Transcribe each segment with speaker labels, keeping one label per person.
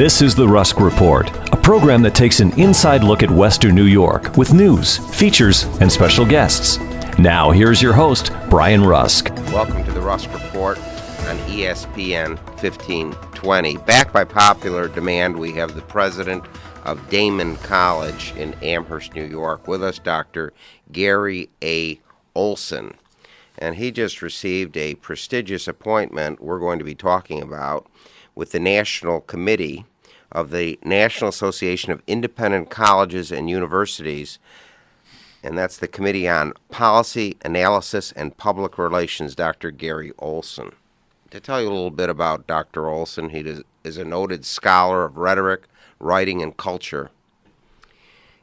Speaker 1: This is the Rusk Report, a program that takes an inside look at Western New York with news, features, and special guests. Now, here's your host, Brian Rusk.
Speaker 2: Welcome to the Rusk Report on ESPN 1520. Back by popular demand, we have the president of Daimon College in Amherst, New York, with us, Dr. Gary A. Olson. And he just received a prestigious appointment we're going to be talking about with the National Committee of the National Association of Independent Colleges and Universities, and that's the Committee on Policy, Analysis, and Public Relations, Dr. Gary Olson. To tell you a little bit about Dr. Olson, he is a noted scholar of rhetoric, writing, and culture.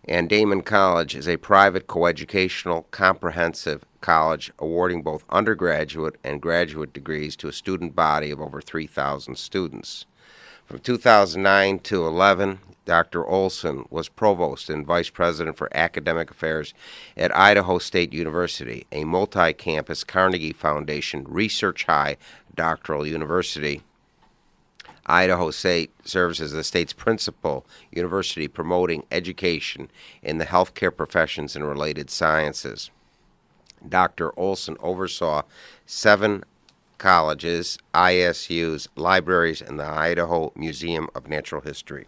Speaker 2: And Daimon College is a private coeducational comprehensive college awarding both undergraduate and graduate degrees to a student body of over 3,000 students. From 2009 to 11, Dr. Olson was provost and vice president for academic affairs at Idaho State University, a multi-campus Carnegie Foundation research high doctoral university. Idaho State serves as the state's principal university promoting education in the healthcare professions and related sciences. Dr. Olson oversaw 7 colleges, ISUs, libraries, and the Idaho Museum of Natural History.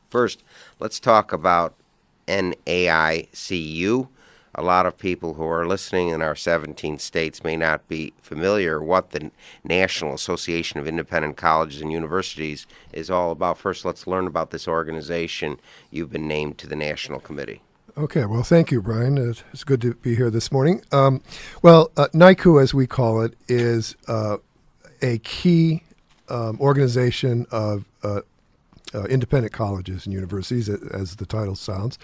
Speaker 2: First, let's talk about NAICU. A lot of people who are listening in our 17 states may not be familiar what the National Association of Independent Colleges and Universities is all about. First, let's learn about this organization. You've been named to the National Committee.
Speaker 3: Okay, well, thank you, Brian. It's good to be here this morning. NAICU, as we call it, is a key organization of independent colleges and universities, as the title sounds.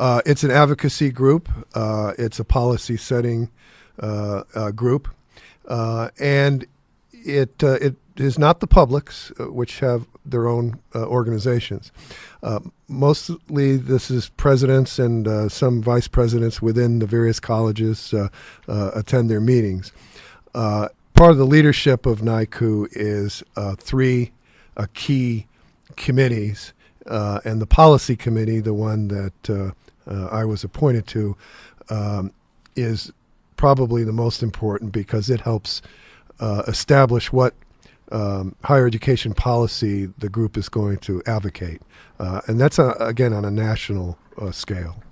Speaker 3: It's an advocacy group. It's a policy-setting group. And it is not the publics, which have their own organizations. Mostly this is presidents and some vice presidents within the various colleges attend their meetings. Part of the leadership of NAICU is 3 key committees, and the policy committee, the one that I was appointed to, is probably the most important because it helps establish what higher education policy the group is going to advocate. And that's, again, on a national scale.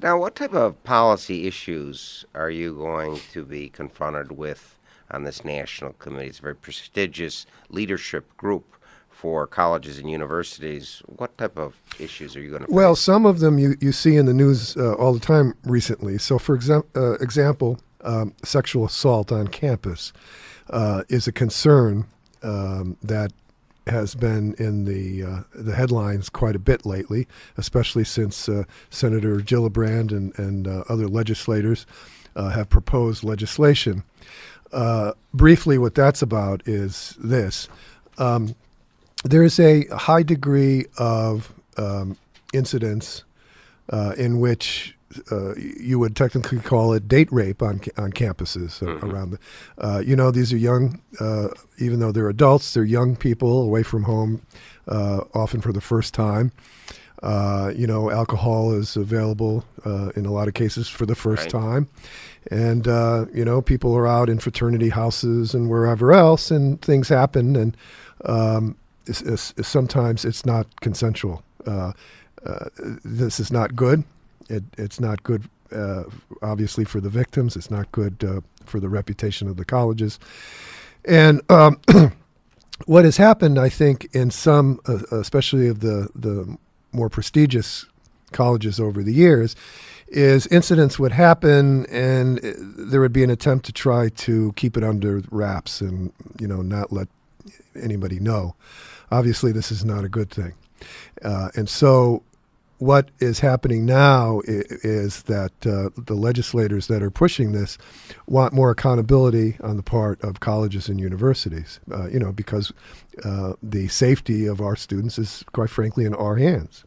Speaker 2: Now, what type of policy issues are you going to be confronted with on this national committee? It's a very prestigious leadership group for colleges and universities. What type of issues are you going to face?
Speaker 3: Well, some of them you see in the news all the time recently. So, for example, sexual assault on campus is a concern that has been in the headlines quite a bit lately, especially since Senator Gillibrand and other legislators have proposed legislation. Briefly, what that's about is this. There is a high degree of incidents in which you would technically call it date rape on campuses around the, these are young, even though they're adults, they're young people away from home, often for the first time. Alcohol is available in a lot of cases for the first time. And, people are out in fraternity houses and wherever else, and things happen, and sometimes it's not consensual. This is not good. It's not good, obviously, for the victims. It's not good for the reputation of the colleges. And what has happened, I think, in some, especially of the more prestigious colleges over the years, is incidents would happen and there would be an attempt to try to keep it under wraps and, not let anybody know. Obviously, this is not a good thing. And so what is happening now is that the legislators that are pushing this want more accountability on the part of colleges and universities, because the safety of our students is, quite frankly, in our hands.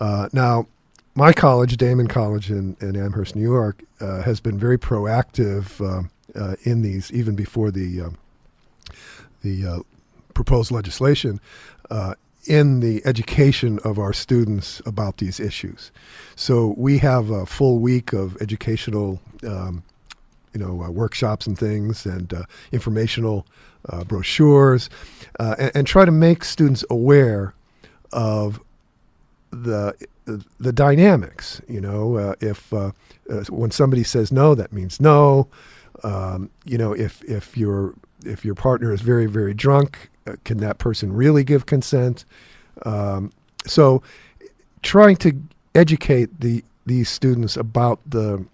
Speaker 3: Now, my college, Daimon College in Amherst, New York, has been very proactive in these, even before the proposed legislation in the education of our students about these issues. So we have a full week of educational, workshops and things, and informational brochures, and try to make students aware of the dynamics. If when somebody says no, that means no. If your partner is very, very drunk, can that person really give consent? So trying to educate these students about the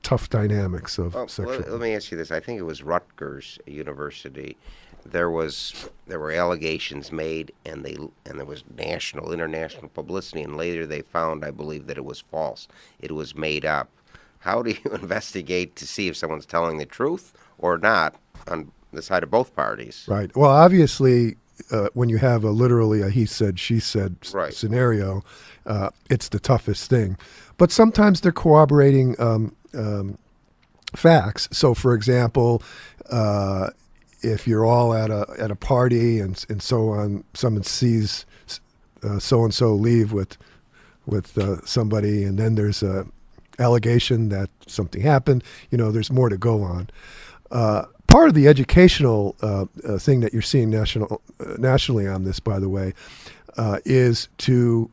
Speaker 3: tough dynamics of sexual.
Speaker 2: Let me ask you this. I think it was Rutgers University. There were allegations made, and there was international publicity, and later they found, I believe, that it was false. It was made up. How do you investigate to see if someone's telling the truth or not on the side of both parties?
Speaker 3: Right. Well, obviously, when you have literally a he said, she said
Speaker 2: Right.
Speaker 3: scenario, it's the toughest thing. But sometimes they're corroborating facts. So, for example, if you're all at a party and so on, someone sees so and so leave with somebody, and then there's a allegation that something happened. There's more to go on. Part of the educational thing that you're seeing nationally on this, by the way, is to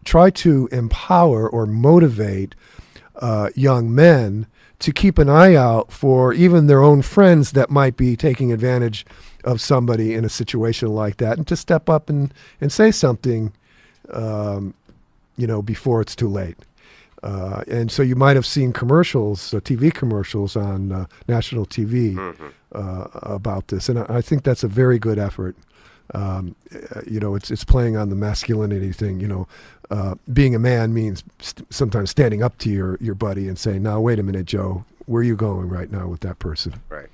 Speaker 3: try to empower or motivate young men to keep an eye out for even their own friends that might be taking advantage of somebody in a situation like that, and to step up and say something, before it's too late. And so you might have seen commercials, TV commercials on national TV about this, and I think that's a very good effort. It's playing on the masculinity thing. Being a man means sometimes standing up to your buddy and saying, "Now, wait a minute, Joe, where are you going right now with that person?"
Speaker 2: Right.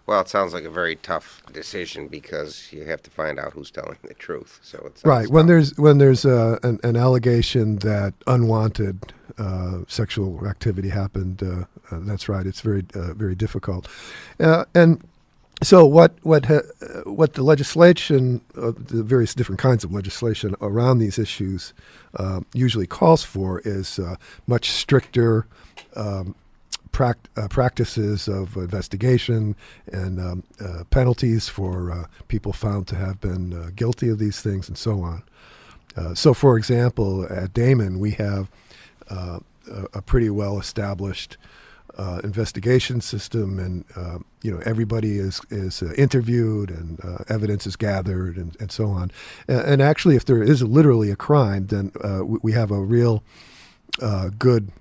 Speaker 2: Well, it sounds like a very tough decision because you have to find out who's telling the truth. So it's
Speaker 3: right when there's an allegation that unwanted sexual activity happened. That's right. It's very very difficult, and so what the legislation, the various different kinds of legislation around these issues usually calls for is much stricter practices of investigation and penalties for people found to have been guilty of these things, and so on. So, for example, at Daimon, we have a pretty well established investigation system, and everybody is interviewed, and evidence is gathered, and so on. And actually, if there is literally a crime, then we have a real good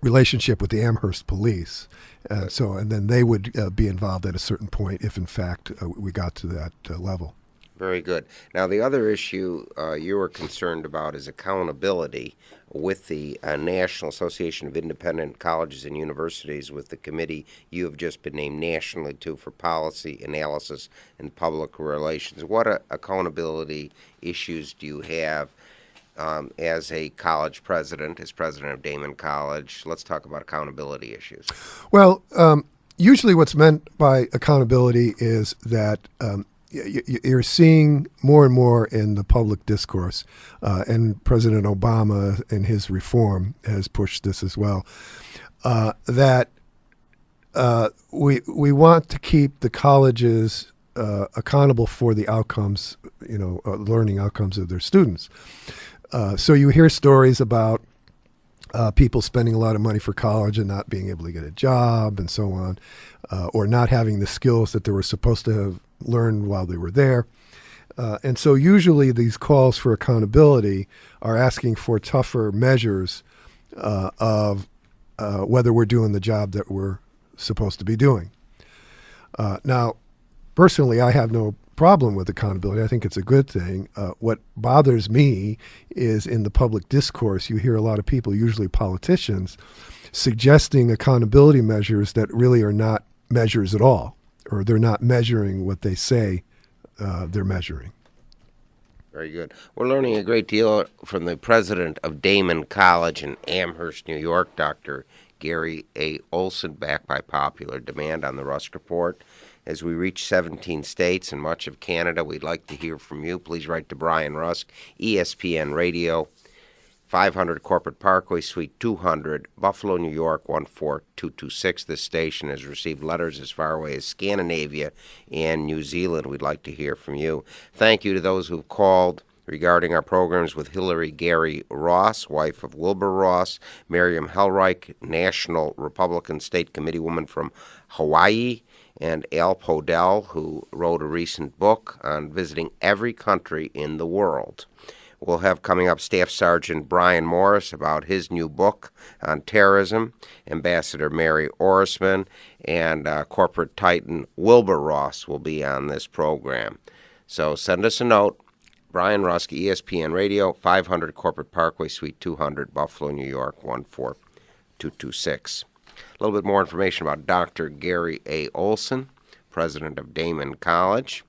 Speaker 3: relationship with the Amherst police. And then they would be involved at a certain point if, in fact, we got to that level.
Speaker 2: Very good. Now, the other issue you were concerned about is accountability with the National Association of Independent Colleges and Universities, with the committee you have just been named nationally to for policy analysis and public relations. What accountability issues do you have as a college president, as president of Daimon College? Let's talk about accountability issues.
Speaker 3: Well, usually what's meant by accountability is that you're seeing more and more in the public discourse, and President Obama in his reform has pushed this as well, that we want to keep the colleges accountable for the outcomes, learning outcomes of their students. So you hear stories about people spending a lot of money for college and not being able to get a job and so on, or not having the skills that they were supposed to have learned while they were there. And so usually these calls for accountability are asking for tougher measures of whether we're doing the job that we're supposed to be doing. Now, personally, I have no problem with accountability. I think it's a good thing. What bothers me is in the public discourse, you hear a lot of people, usually politicians, suggesting accountability measures that really are not measures at all, or they're not measuring what they say they're measuring.
Speaker 2: Very good. We're learning a great deal from the president of Daimon College in Amherst, New York, Dr. Gary A. Olson, back by popular demand on the Rusk Report. As we reach 17 states and much of Canada, we'd like to hear from you. Please write to Brian Rusk, ESPN Radio, 500 Corporate Parkway, Suite 200, Buffalo, New York, 14226. This station has received letters as far away as Scandinavia and New Zealand. We'd like to hear from you. Thank you to those who've called regarding our programs with Hillary Gary Ross, wife of Wilbur Ross, Miriam Hellreich, National Republican State Committeewoman from Hawaii, and Al Podell, who wrote a recent book on visiting every country in the world. We'll have coming up Staff Sergeant Brian Morris about his new book on terrorism, Ambassador Mary Orisman, and corporate titan Wilbur Ross will be on this program. So send us a note. Brian Rusk, ESPN Radio, 500 Corporate Parkway, Suite 200, Buffalo, New York, 14226. A little bit more information about Dr. Gary A. Olson, president of Daimon College.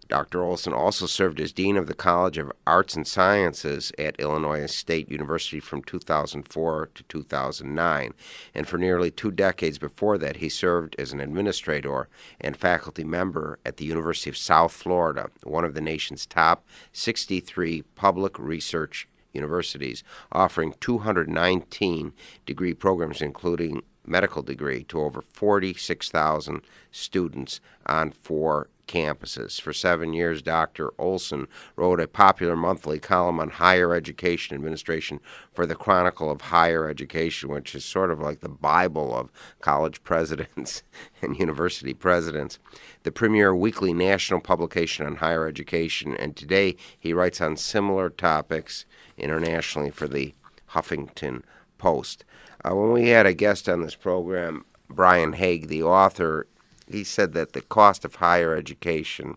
Speaker 2: Dr. Olson also served as Dean of the College of Arts and Sciences at Illinois State University from 2004 to 2009. And for nearly 2 decades before that, he served as an administrator and faculty member at the University of South Florida, one of the nation's top 63 public research universities, offering 219 degree programs, including medical degree, to over 46,000 students on 4 campuses. For 7 years, Dr. Olson wrote a popular monthly column on higher education administration for the Chronicle of Higher Education, which is sort of like the Bible of college presidents and university presidents, the premier weekly national publication on higher education, and today he writes on similar topics internationally for the Huffington Post. When we had a guest on this program, Brian Haig, the author, he said that the cost of higher education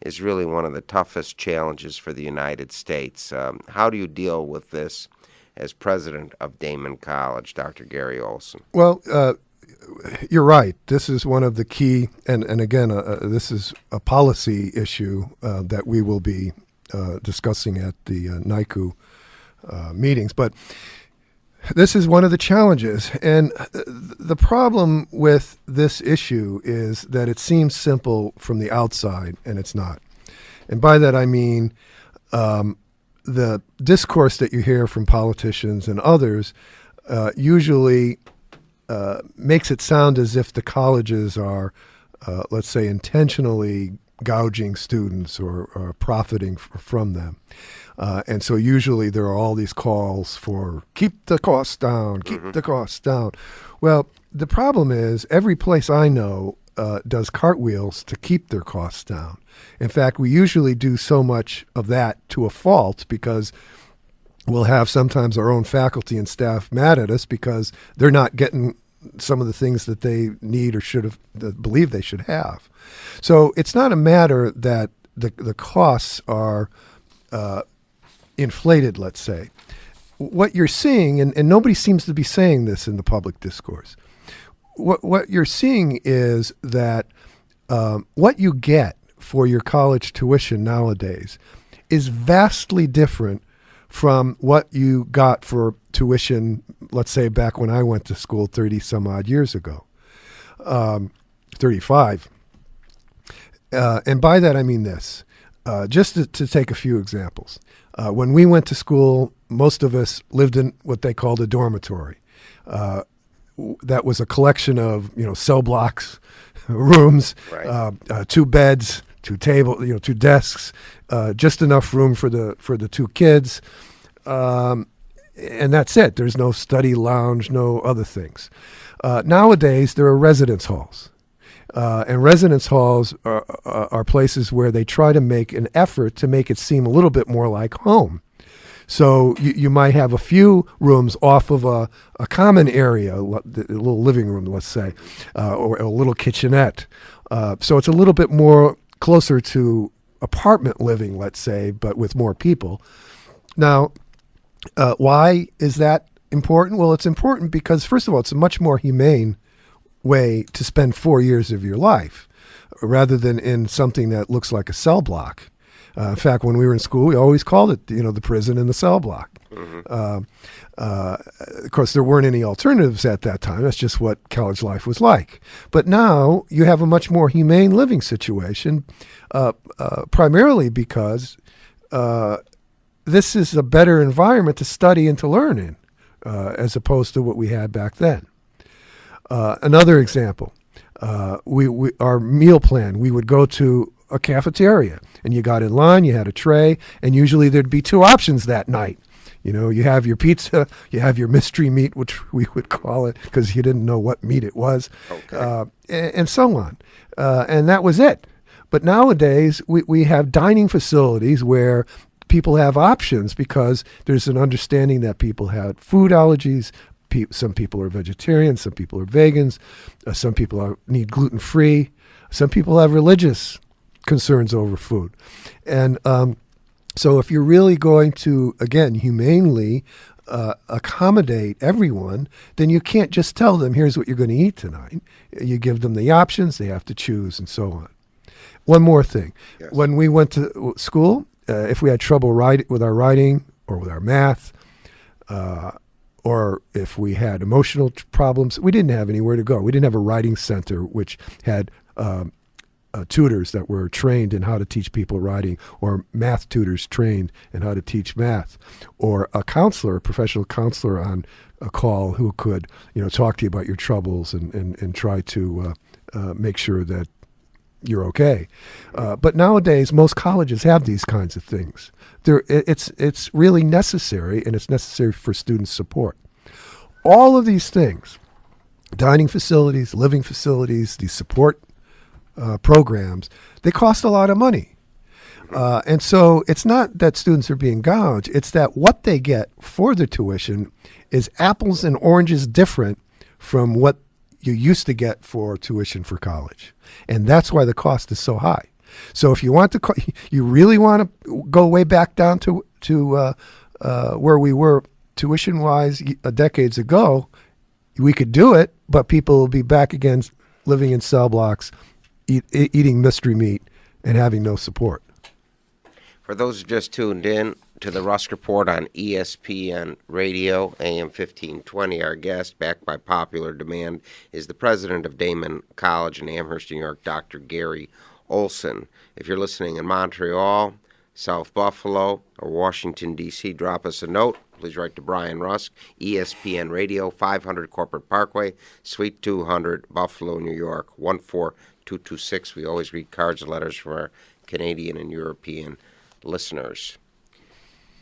Speaker 2: is really one of the toughest challenges for the United States. How do you deal with this as president of Daimon College, Dr. Gary Olson?
Speaker 3: Well, you're right. This is one of the key, and again, this is a policy issue that we will be discussing at the NAICU meetings. But this is one of the challenges. And the problem with this issue is that it seems simple from the outside, and it's not. And by that I mean the discourse that you hear from politicians and others usually makes it sound as if the colleges are, let's say, intentionally gouging students or profiting from them. And so usually there are all these calls for keep the costs down, keep the costs down. Well, the problem is every place I know does cartwheels to keep their costs down. In fact, we usually do so much of that to a fault because we'll have sometimes our own faculty and staff mad at us because they're not getting some of the things that they need or should have believe they should have. So it's not a matter that the costs are inflated, let's say. What you're seeing, and nobody seems to be saying this in the public discourse, what you're seeing is that what you get for your college tuition nowadays is vastly different from what you got for tuition, let's say back when I went to school 30 some odd years ago, 35. And by that I mean this, just to take a few examples. When we went to school, most of us lived in what they called a dormitory. That was a collection of, cell blocks, rooms, right. 2 beds, 2 tables, 2 desks, just enough room for the 2 kids, and that's it. There's no study lounge, no other things. Nowadays, there are residence halls. And residence halls are places where they try to make an effort to make it seem a little bit more like home. So you might have a few rooms off of a common area, a little living room, let's say, or a little kitchenette. So it's a little bit more closer to apartment living, let's say, but with more people. Now, why is that important? Well, it's important because, first of all, it's a much more humane way to spend 4 years of your life rather than in something that looks like a cell block. In fact, when we were in school, we always called it, the prison and the cell block. Of course, there weren't any alternatives at that time. That's just what college life was like. But now you have a much more humane living situation, primarily because this is a better environment to study and to learn in, as opposed to what we had back then. Another example, our meal plan, we would go to a cafeteria, and you got in line, you had a tray, and usually there'd be two options that night. You have your pizza, you have your mystery meat, which we would call it because you didn't know what meat it was, and so on. And that was it. But nowadays, we have dining facilities where people have options because there's an understanding that people have food allergies. Some people are vegetarians, some people are vegans, some people need gluten-free, some people have religious concerns over food. And so if you're really going to, again, humanely accommodate everyone, then you can't just tell them, here's what you're going to eat tonight. You give them the options, they have to choose, and so on. One more thing. Yes. When we went to school, if we had trouble with our writing or with our math, or if we had emotional problems, we didn't have anywhere to go. We didn't have a writing center which had tutors that were trained in how to teach people writing, or math tutors trained in how to teach math, or a counselor, a professional counselor on a call who could, talk to you about your troubles and try to make sure that you're okay. But nowadays, most colleges have these kinds of things. It's really necessary, and it's necessary for student support. All of these things, dining facilities, living facilities, these support programs, they cost a lot of money. And so it's not that students are being gouged, it's that what they get for their tuition is apples and oranges different from what you used to get for tuition for college. And that's why the cost is so high. So if you really want to go way back down to where we were tuition-wise decades ago, we could do it, but people will be back again living in cell blocks, eating mystery meat, and having no support.
Speaker 2: For those who just tuned in to the Rusk Report on ESPN Radio, AM 1520, our guest, backed by popular demand, is the president of Daimon College in Amherst, New York, Dr. Gary Olson. If you're listening in Montreal, South Buffalo, or Washington, D.C., drop us a note. Please write to Brian Rusk, ESPN Radio, 500 Corporate Parkway, Suite 200, Buffalo, New York, 14226. We always read cards and letters from our Canadian and European listeners.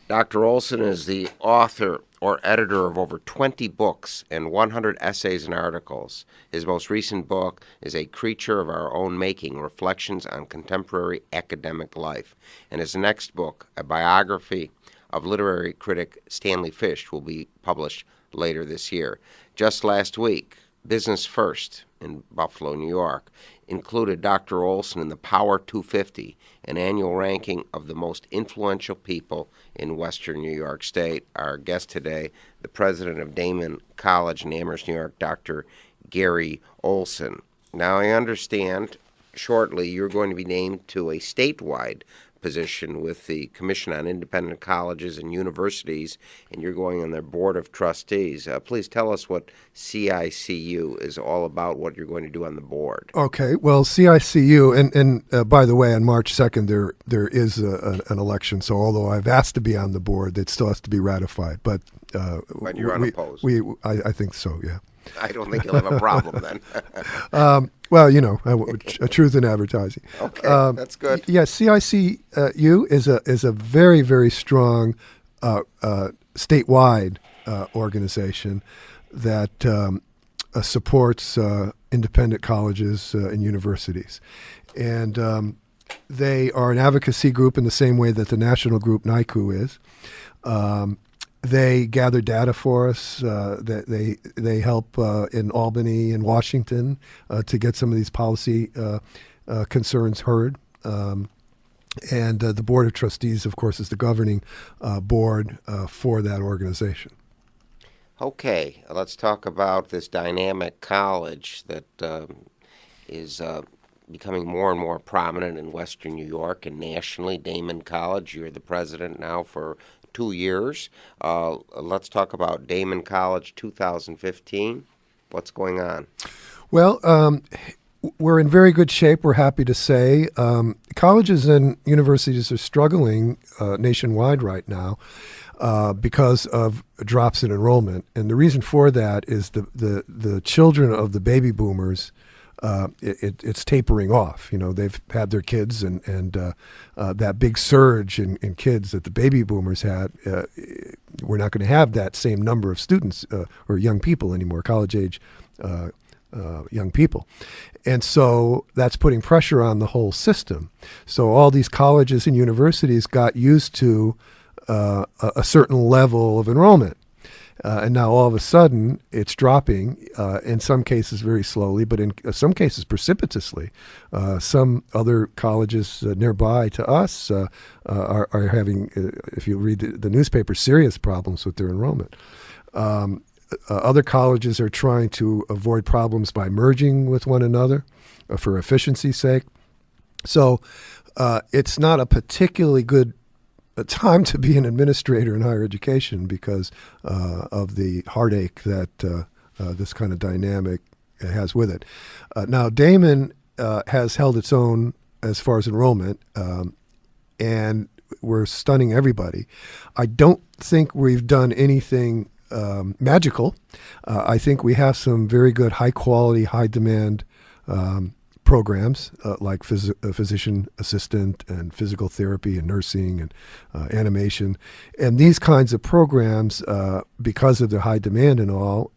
Speaker 2: Dr. Olson is the author or editor of over 20 books and 100 essays and articles. His most recent book is A Creature of Our Own Making, Reflections on Contemporary Academic Life. And his next book, a biography of literary critic Stanley Fish, will be published later this year. Just last week, Business First in Buffalo, New York, included Dr. Olson in the Power 250, an annual ranking of the most influential people in Western New York State. Our guest today, the president of Daimon College in Amherst, New York, Dr. Gary Olson. Now, I understand shortly you're going to be named to a statewide position with the Commission on Independent Colleges and Universities, and you're going on their Board of Trustees. Please tell us what CICU is all about, what you're going to do on the board.
Speaker 3: Okay, well, CICU, and by the way, on March 2nd, there is an election, so although I've asked to be on the board, it still has to be ratified. But
Speaker 2: you're unopposed.
Speaker 3: I think so, yeah.
Speaker 2: I don't think you'll have a problem then.
Speaker 3: Well, a truth in advertising.
Speaker 2: Okay, that's good.
Speaker 3: Yeah, CICU is a very, very strong statewide organization that supports independent colleges and universities. And they are an advocacy group in the same way that the national group NAICU is. They gather data for us. They help in Albany and Washington to get some of these policy concerns heard. And the Board of Trustees, of course, is the governing board for that organization.
Speaker 2: Okay, let's talk about this dynamic college that is becoming more and more prominent in Western New York and nationally. Daimon College, you're the president now for 2 years. Let's talk about Daimon College 2015. What's going on?
Speaker 3: Well, we're in very good shape, we're happy to say. Colleges and universities are struggling nationwide right now because of drops in enrollment. And the reason for that is the children of the baby boomers, it's tapering off. You know, they've had their kids, and that big surge in kids that the baby boomers had, we're not going to have that same number of students or young people anymore, college age young people. And so that's putting pressure on the whole system. So all these colleges and universities got used to a certain level of enrollment. And now all of a sudden it's dropping, in some cases very slowly, but in some cases precipitously. Some other colleges nearby to us are having, if you read the newspaper, serious problems with their enrollment. Other colleges are trying to avoid problems by merging with one another for efficiency's sake. So it's not a particularly good time to be an administrator in higher education because of the heartache that this kind of dynamic has with it. Now, Daimon has held its own as far as enrollment, and we're stunning everybody. I don't think we've done anything magical. I think we have some very good, high quality, high demand programs like physician assistant and physical therapy and nursing and animation. And these kinds of programs, because of their high demand and all,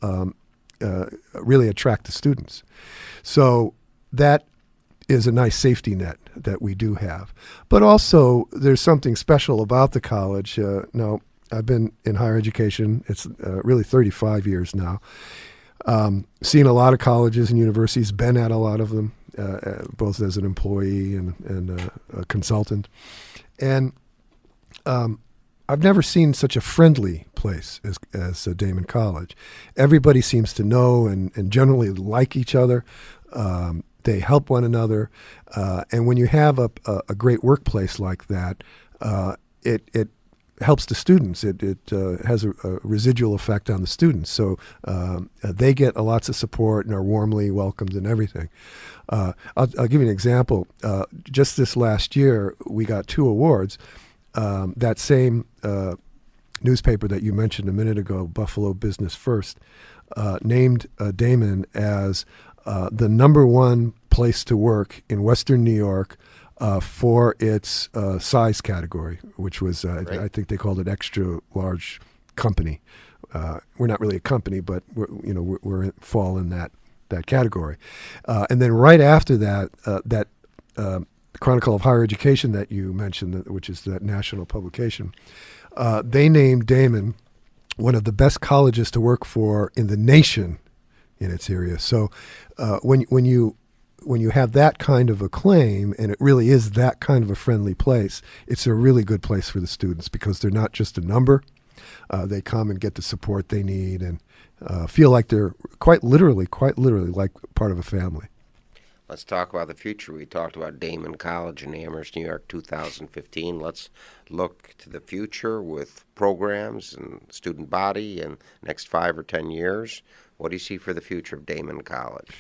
Speaker 3: really attract the students. So that is a nice safety net that we do have. But also there's something special about the college. Now, I've been in higher education, it's really 35 years now. Seen a lot of colleges and universities, been at a lot of them, both as an employee and a consultant. And I've never seen such a friendly place as Daimon College. Everybody seems to know and generally like each other. They help one another. And when you have a great workplace like that, it helps the students. It has a residual effect on the students. So they get lots of support and are warmly welcomed and everything. I'll give you an example. Just this last year, we got 2 awards. That same newspaper that you mentioned a minute ago, Buffalo Business First, named Daimon as the #1 place to work in Western New York for its size category, which was, right. I think they called it extra large company. We're not really a company, but we're fall in that category. And then right after that, that Chronicle of Higher Education that you mentioned, which is that national publication, they named Daimon one of the best colleges to work for in the nation in its area. So when you have that kind of a claim, and it really is that kind of a friendly place, it's a really good place for the students because they're not just a number. They come and get the support they need and feel like they're quite literally like part of a family.
Speaker 2: Let's talk about the future. We talked about Daimon College in Amherst, New York, 2015. Let's look to the future with programs and student body in the next 5 or 10 years. What do you see for the future of Daimon College?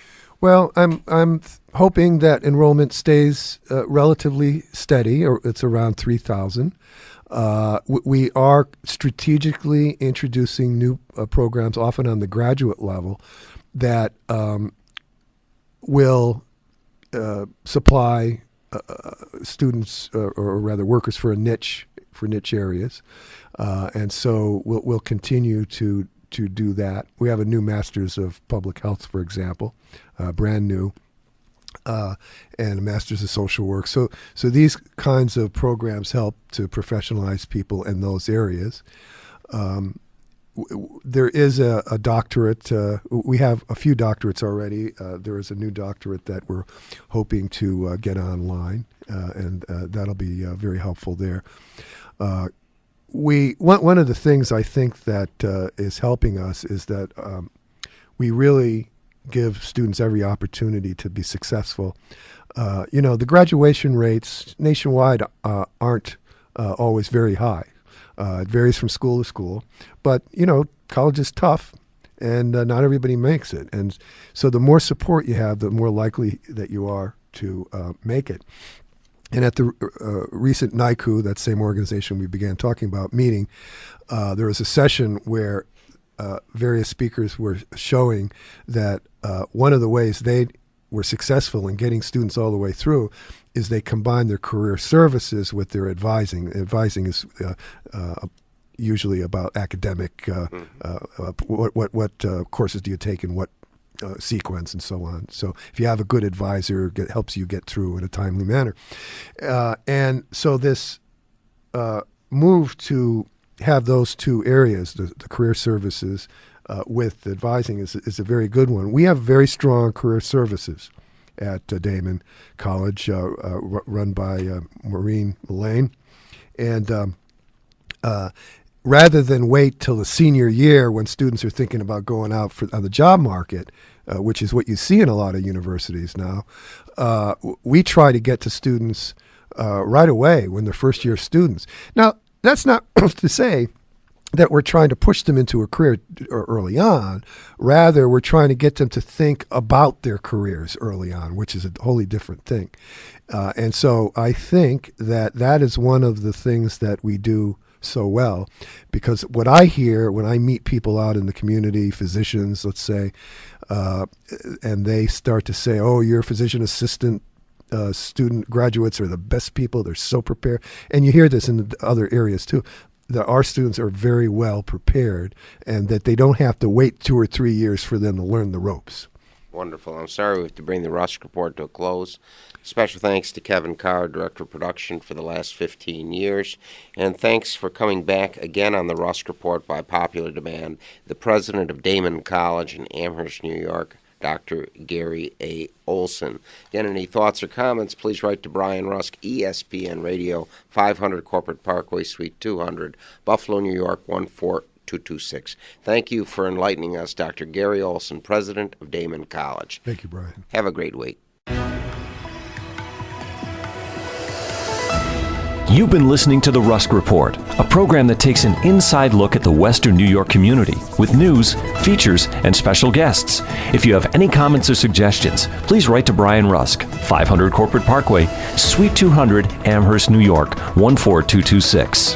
Speaker 3: Well, I'm hoping that enrollment stays relatively steady, or it's around 3,000. We are strategically introducing new programs, often on the graduate level, that will supply students, or rather workers, for niche areas, and so we'll continue to do that. We have a new Masters of Public Health, for example, brand new, and a Masters of Social Work. So these kinds of programs help to professionalize people in those areas. There is a doctorate. We have a few doctorates already. There is a new doctorate that we're hoping to get online, and that'll be very helpful there. One of the things I think that is helping us is that we really give students every opportunity to be successful. The graduation rates nationwide aren't always very high. It varies from school to school, but college is tough, and not everybody makes it. And so the more support you have, the more likely that you are to make it. And at the recent NAICU, that same organization we began talking about, meeting, there was a session where various speakers were showing that one of the ways they were successful in getting students all the way through is they combine their career services with their advising. Advising is usually about academic, what courses do you take and what sequence and so on. So if you have a good advisor, it helps you get through in a timely manner. And so this move to have those two areas, the career services with advising, is a very good one. We have very strong career services at Daimon College, run by Maureen Mullane. And rather than wait till the senior year when students are thinking about going out on the job market, which is what you see in a lot of universities now, we try to get to students right away when they're first-year students. Now, that's not to say that we're trying to push them into a career early on. Rather, we're trying to get them to think about their careers early on, which is a wholly different thing. And so I think that is one of the things that we do so well, because what I hear when I meet people out in the community, physicians, let's say, and they start to say, oh, your physician assistant student graduates are the best people. They're so prepared. And you hear this in the other areas too, that our students are very well prepared and that they don't have to wait 2 or 3 years for them to learn the ropes.
Speaker 2: Wonderful. I'm sorry we have to bring the Rusk Report to a close. Special thanks to Kevin Carr, Director of Production for the last 15 years. And thanks for coming back again on the Rusk Report by popular demand, the president of Daimon College in Amherst, New York, Dr. Gary A. Olson. Again, any thoughts or comments, please write to Brian Rusk, ESPN Radio, 500 Corporate Parkway, Suite 200, Buffalo, New York, 14226. Thank you for enlightening us, Dr. Gary Olson, president of Daimon College.
Speaker 3: Thank you, Brian.
Speaker 2: Have a great week.
Speaker 1: You've been listening to the Rusk Report, a program that takes an inside look at the Western New York community with news, features, and special guests. If you have any comments or suggestions, please write to Brian Rusk, 500 Corporate Parkway, Suite 200, Amherst, New York, 14226.